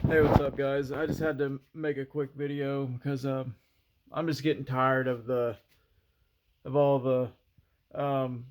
Hey, what's up, guys? I just had to make a quick video because I'm just getting tired of all the um,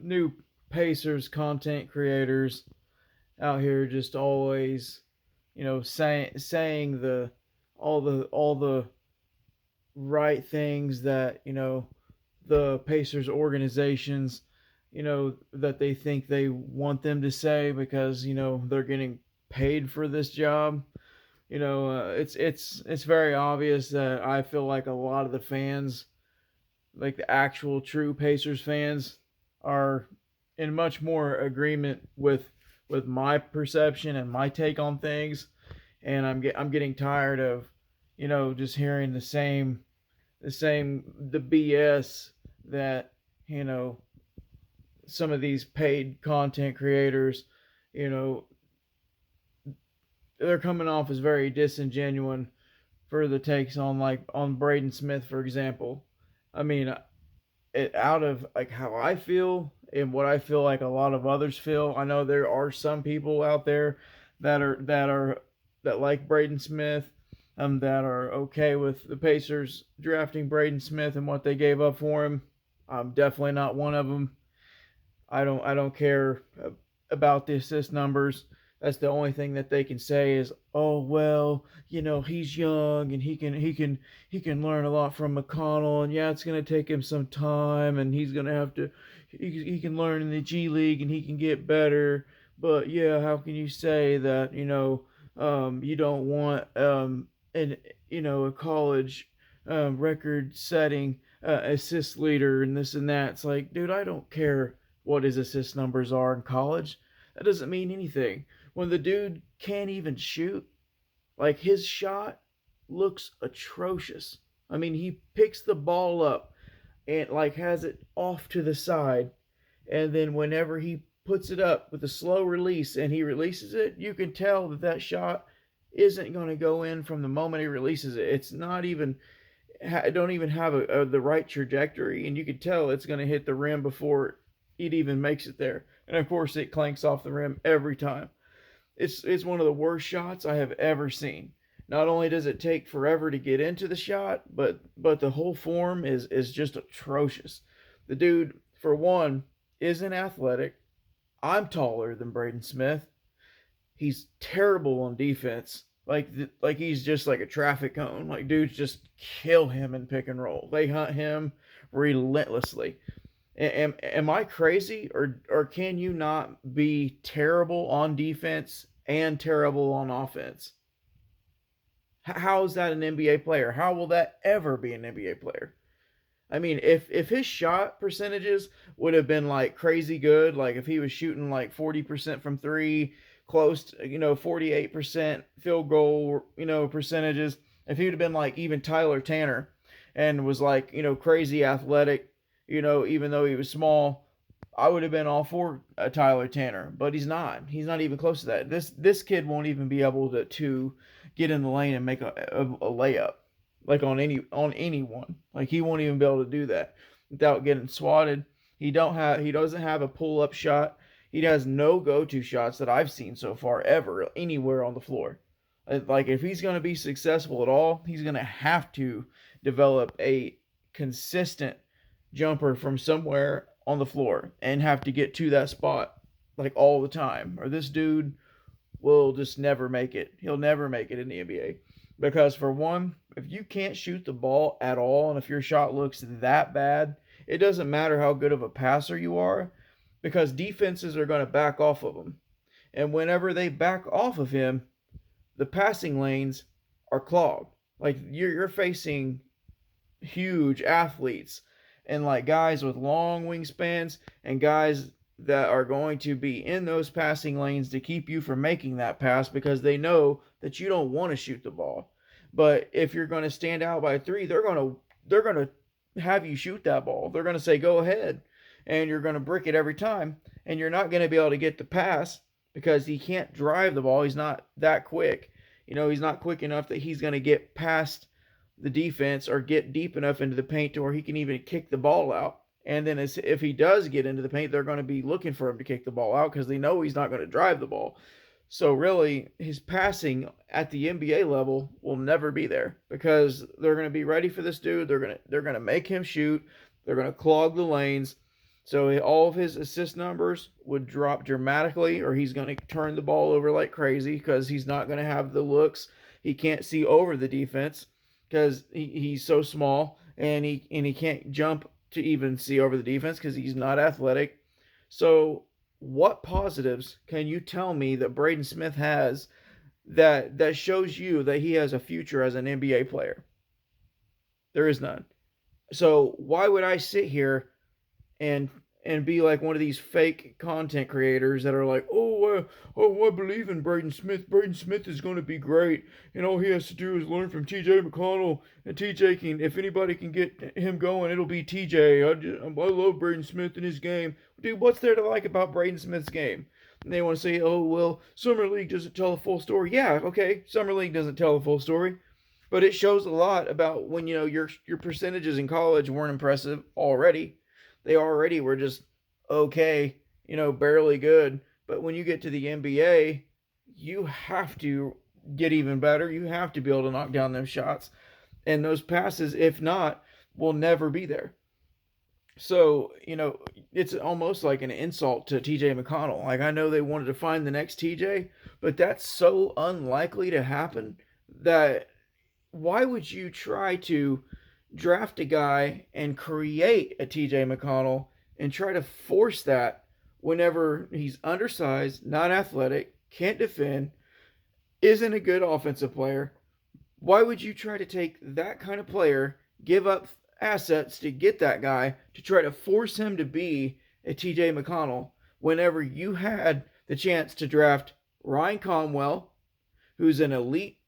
new Pacers content creators out here just always, saying the right things that the Pacers organizations, that they think they want them to say because they're getting paid for this job. It's very obvious that I feel like a lot of the fans, like the actual true Pacers fans, are in much more agreement with my perception and my take on things, and I'm getting tired of just hearing the BS that you know some of these paid content creators, you know, they're coming off as very disingenuous for the takes on on Braden Smith, for example. I mean, out of like how I feel and what I feel like a lot of others feel. I know there are some people out there that like Braden Smith, that are okay with the Pacers drafting Braden Smith and what they gave up for him. I'm definitely not one of them. I don't care about the assist numbers. That's the only thing that they can say is, oh well, he's young and he can learn a lot from McConnell, and yeah, it's gonna take him some time, and he's gonna have to he can learn in the G League and he can get better. But yeah, how can you say that you don't want an a college record setting assist leader and this and that? It's like, dude, I don't care what his assist numbers are in college. That doesn't mean anything. When the dude can't even shoot, like his shot looks atrocious. I mean, he picks the ball up and like has it off to the side, and then whenever he puts it up with a slow release and he releases it, you can tell that that shot isn't going to go in from the moment he releases it. It's not even don't even have the right trajectory, and you can tell it's going to hit the rim before it even makes it there. And of course, it clanks off the rim every time. It's one of the worst shots I have ever seen. Not only does it take forever to get into the shot, but the whole form is just atrocious. The dude, for one, isn't athletic. I'm taller than Braden Smith. He's terrible on defense. Like he's just like a traffic cone. Like dudes just kill him in pick and roll. They hunt him relentlessly. Am I crazy, or can you not be terrible on defense and terrible on offense? How is that an NBA player? How will that ever be an NBA player? I mean, if his shot percentages would have been like crazy good, like if he was shooting like 40% from three, close to, 48% field goal, percentages, if he would have been like even Tyler Tanner and was like, crazy athletic, even though he was small, I would have been all for Tyler Tanner, but he's not. He's not even close to that. This kid won't even be able to get in the lane and make a layup like on anyone. Like he won't even be able to do that without getting swatted. He doesn't have a pull up shot. He has no go to shots that I've seen so far ever anywhere on the floor. Like if he's going to be successful at all, he's going to have to develop a consistent jumper from somewhere on the floor and have to get to that spot like all the time, or this dude will just never make it. He'll never make it in the NBA. Because, for one, if you can't shoot the ball at all, and if your shot looks that bad, it doesn't matter how good of a passer you are, because defenses are going to back off of him. And whenever they back off of him, the passing lanes are clogged. Like, you're facing huge athletes and like guys with long wingspans and guys that are going to be in those passing lanes to keep you from making that pass because they know that you don't want to shoot the ball. But if you're going to stand out by three, they're going to have you shoot that ball. They're going to say go ahead, and you're going to brick it every time, and you're not going to be able to get the pass because he can't drive the ball. He's not that quick. He's not quick enough that he's going to get past the defense or get deep enough into the paint to where he can even kick the ball out. And then if he does get into the paint, they're going to be looking for him to kick the ball out because they know he's not going to drive the ball. So really, his passing at the NBA level will never be there because they're going to be ready for this dude. They're going to make him shoot. They're going to clog the lanes. So all of his assist numbers would drop dramatically, or he's going to turn the ball over like crazy because he's not going to have the looks. He can't see over the defense because he's so small, and he can't jump to even see over the defense because he's not athletic. So what positives can you tell me that Braden Smith has that shows you that he has a future as an NBA player? There is none. So why would I sit here and be like one of these fake content creators that are like, I believe in Braden Smith. Braden Smith is going to be great, and all he has to do is learn from T.J. McConnell, and T.J. can, if anybody can get him going, it'll be T.J. I love Braden Smith and his game, dude. What's there to like about Braden Smith's game? And they want to say, oh well, Summer League doesn't tell the full story. Yeah, okay, Summer League doesn't tell the full story, but it shows a lot about when your percentages in college weren't impressive already. They already were just okay, barely good. But when you get to the NBA, you have to get even better. You have to be able to knock down them shots. And those passes, if not, will never be there. So, it's almost like an insult to TJ McConnell. Like, I know they wanted to find the next TJ, but that's so unlikely to happen that why would you try to draft a guy and create a TJ McConnell and try to force that whenever he's undersized, not athletic, can't defend, isn't a good offensive player? Why would you try to take that kind of player, give up assets to get that guy to try to force him to be a TJ McConnell whenever you had the chance to draft Ryan Conwell, who's an elite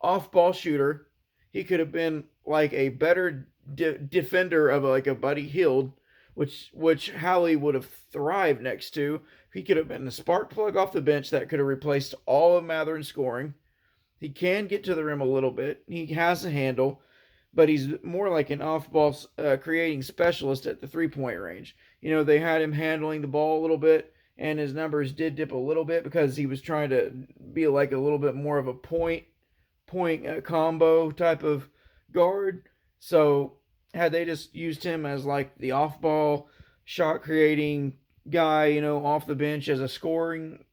off-ball shooter? He could have been like a better defender of like a Buddy Hield, which Hallie would have thrived next to. He could have been a spark plug off the bench that could have replaced all of Matherin's scoring. He can get to the rim a little bit. He has a handle, but he's more like an off-ball creating specialist at the three-point range. They had him handling the ball a little bit, and his numbers did dip a little bit because he was trying to be like a little bit more of a point combo type of guard. So had they just used him as like the off-ball shot creating guy, off the bench as a scoring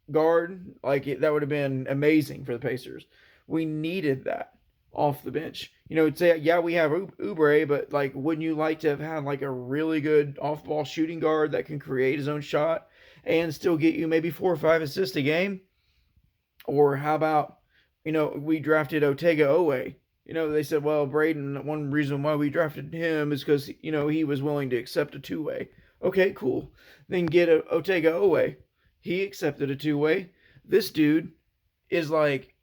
guard, that would have been amazing for the Pacers. We needed that off the bench. Say, yeah, we have Oubre, but like, wouldn't you like to have had like a really good off-ball shooting guard that can create his own shot and still get you maybe 4 or 5 assists a game? Or how about, we drafted Otega Owe. They said, well, Braden, one reason why we drafted him is because, he was willing to accept a two-way. Okay, cool. Then get Otega Owe. He accepted a two-way. This dude is like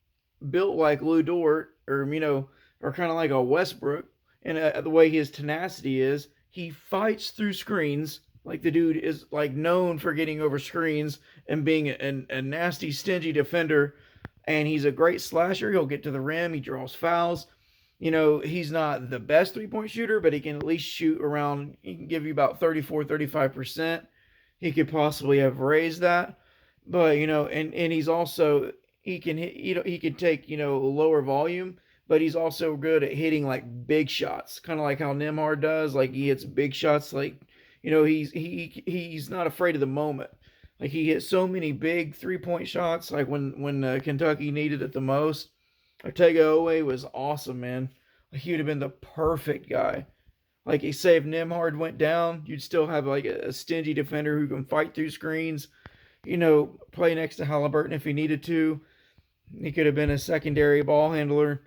built like Lou Dort, or kind of like a Westbrook, and the way his tenacity is, he fights through screens. Like, the dude is like known for getting over screens and being a nasty, stingy defender. And he's a great slasher. He'll get to the rim. He draws fouls. He's not the best three-point shooter, but he can at least shoot around. He can give you about 34, 35%. He could possibly have raised that. But, and he's also, he can hit, he can take, lower volume, but he's also good at hitting like big shots, kind of like how Nembhard does. Like, he hits big shots. Like, he's not afraid of the moment. Like, he hit so many big 3-point shots, like when Kentucky needed it the most. Otega Owe was awesome, man. Like, he would have been the perfect guy. Like, say if Nembhard went down, you'd still have like a stingy defender who can fight through screens. Play next to Halliburton if he needed to. He could have been a secondary ball handler.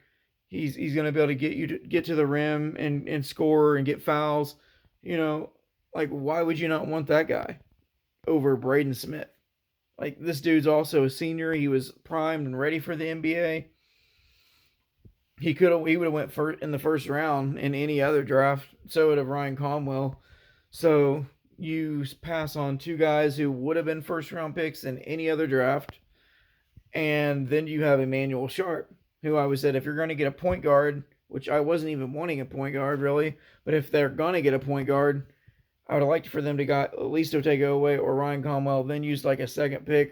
He's going to be able to get to the rim and score and get fouls. Like, why would you not want that guy over Braden Smith? Like, this dude's also a senior. He was primed and ready for the NBA. He would have went in the first round in any other draft. So would have Ryan Conwell. So you pass on 2 guys who would have been first round picks in any other draft. And then you have Emmanuel Sharp, who I was said, if you're going to get a point guard, which I wasn't even wanting a point guard really, but if they're going to get a point guard, I would have liked for them to got at least Otega Owe or Ryan Conwell, then use like a second pick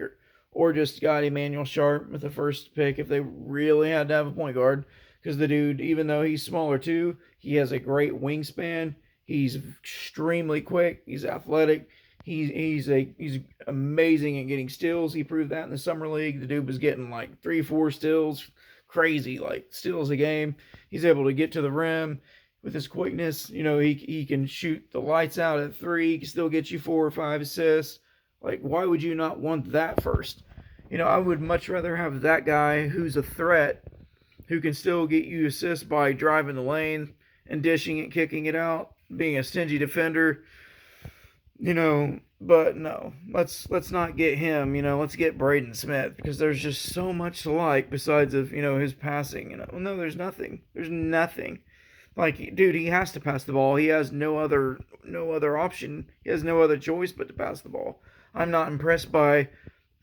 or just got Emmanuel Sharp with the first pick if they really had to have a point guard. Because the dude, even though he's smaller too, he has a great wingspan. He's extremely quick. He's athletic. He's amazing at getting steals. He proved that in the summer league. The dude was getting like 3-4 steals, crazy like steals a game. He's able to get to the rim with his quickness. He can shoot the lights out at three. He can still get you 4 or 5 assists. Like, why would you not want that first? I would much rather have that guy who's a threat, who can still get you assists by driving the lane and dishing it, kicking it out, being a stingy defender. But no, let's not get him. Let's get Braden Smith, because there's just so much to like besides of his passing. No, there's nothing. There's nothing. Like, dude, he has to pass the ball. He has no other option. He has no other choice but to pass the ball. I'm not impressed by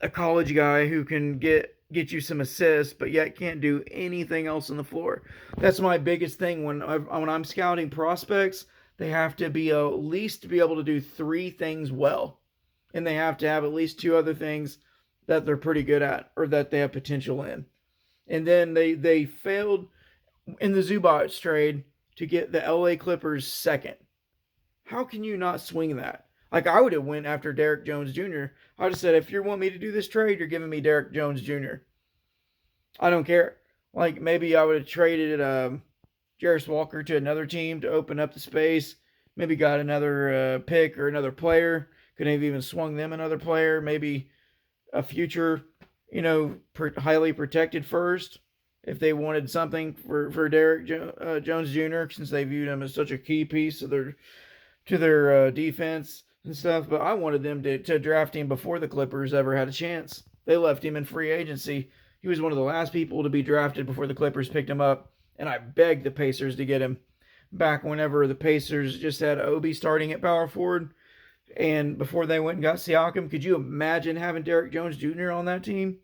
a college guy who can get you some assists, but yet can't do anything else on the floor. That's my biggest thing when I'm scouting prospects. They have to be at least be able to do 3 things well, and they have to have at least 2 other things that they're pretty good at or that they have potential in. And then they failed in the Zubac trade to get the LA Clippers second. How can you not swing that? Like, I would have went after Derrick Jones Jr. I would have said, if you want me to do this trade, you're giving me Derrick Jones Jr. I don't care. Like, maybe I would have traded Jarris Walker to another team to open up the space. Maybe got another pick or another player. Could have even swung them another player. Maybe a future, highly protected first, if they wanted something for Derrick Jones Jr., since they viewed him as such a key piece of their defense and stuff. But I wanted them to draft him before the Clippers ever had a chance. They left him in free agency. He was one of the last people to be drafted before the Clippers picked him up, and I begged the Pacers to get him back whenever the Pacers just had Obi starting at power forward, and before they went and got Siakam. Could you imagine having Derrick Jones Jr. on that team?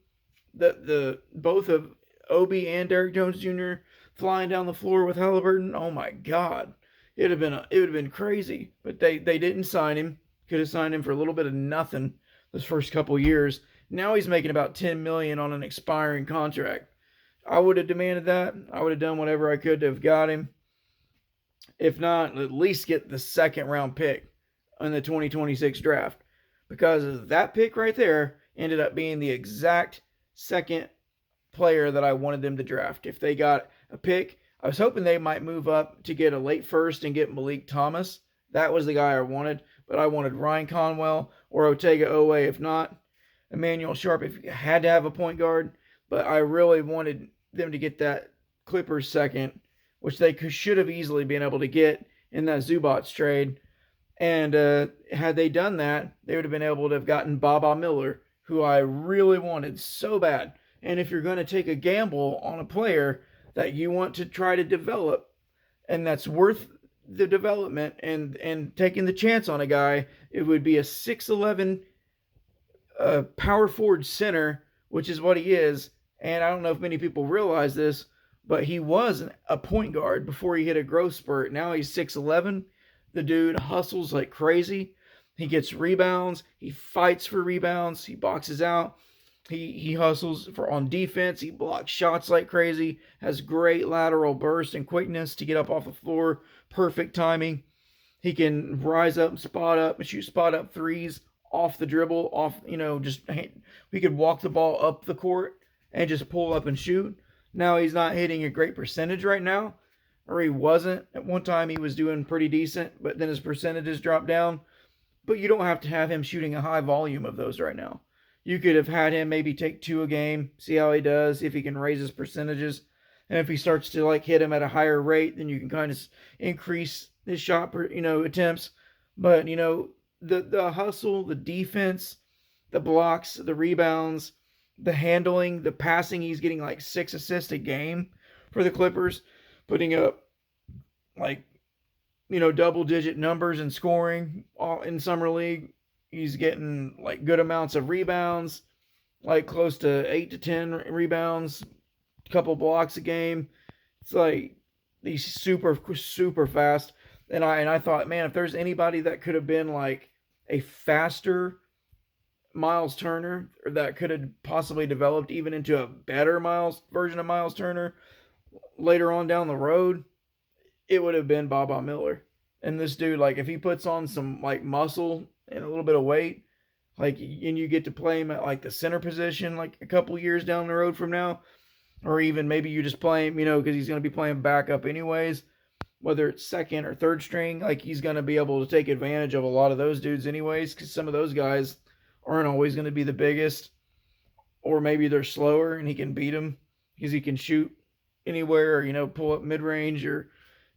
The both of Obi and Derrick Jones Jr. flying down the floor with Halliburton. Oh my God, it would have been crazy. But they didn't sign him. Could have signed him for a little bit of nothing those first couple years. Now he's making about $10 million on an expiring contract. I would have demanded that. I would have done whatever I could to have got him. If not, at least get the second round pick in the 2026 draft, because that pick right there ended up being the exact second player that I wanted them to draft. If they got a pick, I was hoping they might move up to get a late first and get Malik Thomas. That was the guy I wanted, but I wanted Ryan Conwell or Otega Owe. If not, Emmanuel Sharp, if you had to have a point guard. But I really wanted them to get that Clippers second, which they should have easily been able to get in that Zubac trade. And had they done that, they would have been able to have gotten Baba Miller, who I really wanted so bad. And if you're going to take a gamble on a player that you want to try to develop, and that's worth the development and taking the chance on a guy, it would be a 6'11" power forward center, which is what he is. And I don't know if many people realize this, but he was a point guard before he hit a growth spurt. Now he's 6'11". The dude hustles like crazy. He gets rebounds. He fights for rebounds. He boxes out. He hustles on defense. He blocks shots like crazy. Has great lateral burst and quickness to get up off the floor. Perfect timing. He can rise up, spot up, and shoot spot up threes off the dribble. We could walk the ball up the court and just pull up and shoot. Now he's not hitting a great percentage right now, or he wasn't. At one time he was doing pretty decent, but then his percentages dropped down. But you don't have to have him shooting a high volume of those right now. You could have had him maybe take 2 a game, see how he does, if he can raise his percentages. And if he starts to hit him at a higher rate, then you can kind of increase his shot attempts. But the hustle, the defense, the blocks, the rebounds, the handling, the passing, he's getting 6 assists a game for the Clippers, putting up double-digit numbers in scoring in summer league. He's getting good amounts of rebounds, close to 8 to 10 rebounds, a couple blocks a game. It's he's super, super fast. And I thought, man, if there's anybody that could have been a faster Miles Turner, or that could have possibly developed even into a better Miles version of Miles Turner later on down the road, it would have been Baba Miller. And this dude, like, if he puts on some like muscle and a little bit of weight, like, and you get to play him at like the center position, like a couple years down the road from now, or even maybe you just play him, because he's going to be playing backup anyways, whether it's second or third string, like he's going to be able to take advantage of a lot of those dudes anyways, because some of those guys aren't always going to be the biggest, or maybe they're slower and he can beat them because he can shoot anywhere, or pull up mid range, or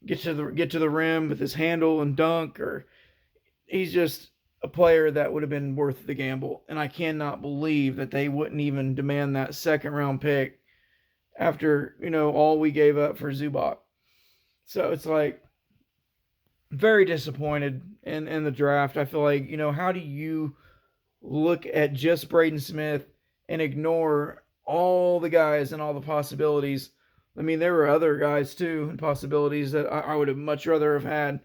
get to the rim with his handle and dunk, or he's just a player that would have been worth the gamble. And I cannot believe that they wouldn't even demand that second round pick after all we gave up for Zubac. So it's like, very disappointed in the draft. I feel like, how do you look at just Braden Smith and ignore all the guys and all the possibilities? I mean, there were other guys too and possibilities that I would have much rather have had,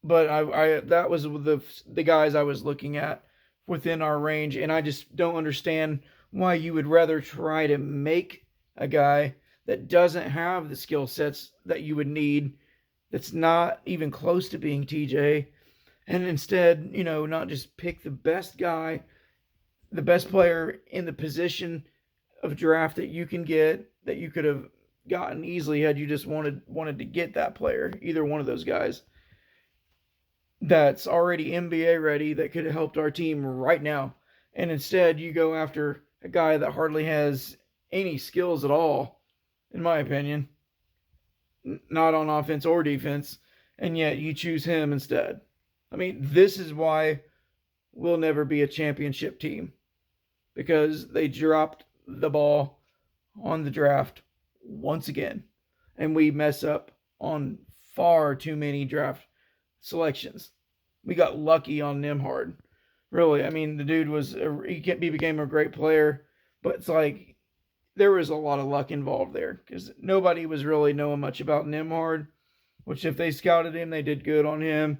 but I that was the guys I was looking at within our range, and I just don't understand why you would rather try to make a guy that doesn't have the skill sets that you would need, that's not even close to being TJ, and instead, not just pick the best guy, the best player in the position of draft that you can get, that you could have gotten easily had you just wanted to get that player, either one of those guys that's already NBA ready, that could have helped our team right now. And instead you go after a guy that hardly has any skills at all, in my opinion, not on offense or defense, and yet you choose him instead. I mean, this is why we'll never be a championship team, because they dropped the ball on the draft once again, and we mess up on far too many draft selections. We got lucky on Nimhard. Really, I mean, the dude he became a great player, but it's like there was a lot of luck involved there, because nobody was really knowing much about Nimhard, which if they scouted him, they did good on him,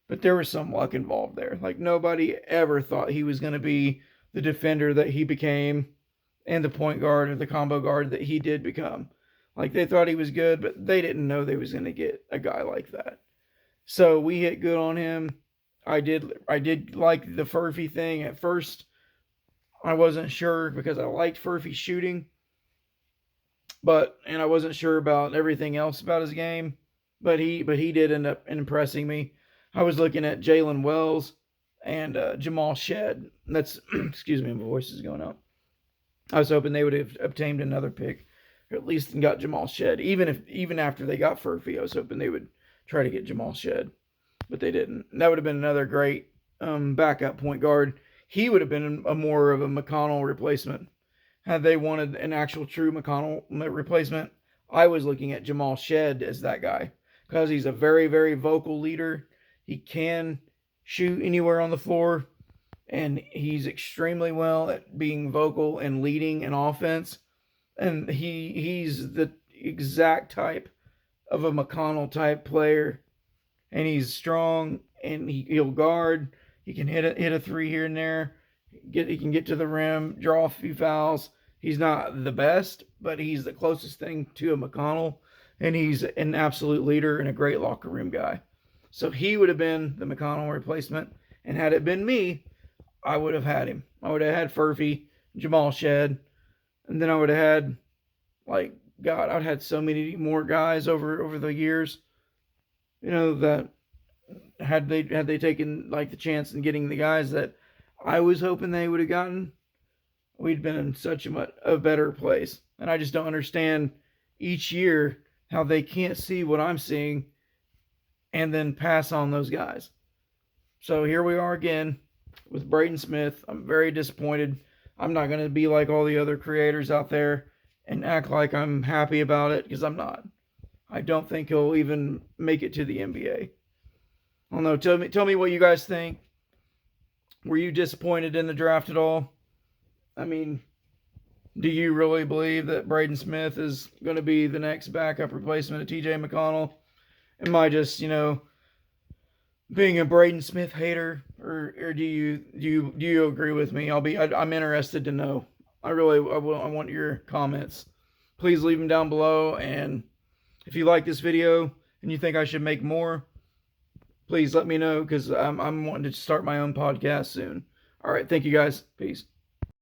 but there was some luck involved there. Like, nobody ever thought he was going to be the defender that he became and the point guard or the combo guard that he did become. Like, they thought he was good, but they didn't know they was going to get a guy like that. So we hit good on him. I did like the Furphy thing. At first, I wasn't sure because I liked Furphy shooting, and I wasn't sure about everything else about his game. But he did end up impressing me. I was looking at Jalen Wells and Jamal Shed. That's excuse me, my voice is going out. I was hoping they would have obtained another pick, or at least got Jamal Shed. Even after they got Furphy, I was hoping they would try to get Jamal Shed, but they didn't. And that would have been another great backup point guard. He would have been more of a McConnell replacement. Had they wanted an actual true McConnell replacement, I was looking at Jamal Shed as that guy, because he's a very, very vocal leader. He can shoot anywhere on the floor, and he's extremely well at being vocal and leading an offense. And he's the exact type of a McConnell type player, and he's strong, and he'll guard. He can hit a three here and there. He can get to the rim, draw a few fouls. He's not the best, but he's the closest thing to a McConnell, and he's an absolute leader and a great locker room guy. So he would have been the McConnell replacement, and had it been me, I would have had him. I would have had Furphy, Jamal Shed, and then I would have had, like, God, I'd had so many more guys over the years, that had they taken like the chance in getting the guys that I was hoping they would have gotten, we'd been in such a better place. And I just don't understand each year how they can't see what I'm seeing and then pass on those guys. So here we are again with Braden Smith. I'm very disappointed. I'm not going to be like all the other creators out there and act like I'm happy about it, because I'm not. I don't think he'll even make it to the NBA. I don't know. Tell me what you guys think. Were you disappointed in the draft at all? I mean, do you really believe that Braden Smith is going to be the next backup replacement of TJ McConnell? Am I just, being a Braden Smith hater, or do you agree with me? I'm interested to know. I want your comments. Please leave them down below, and if you like this video and you think I should make more, please let me know, because I'm wanting to start my own podcast soon. All right, thank you guys. Peace.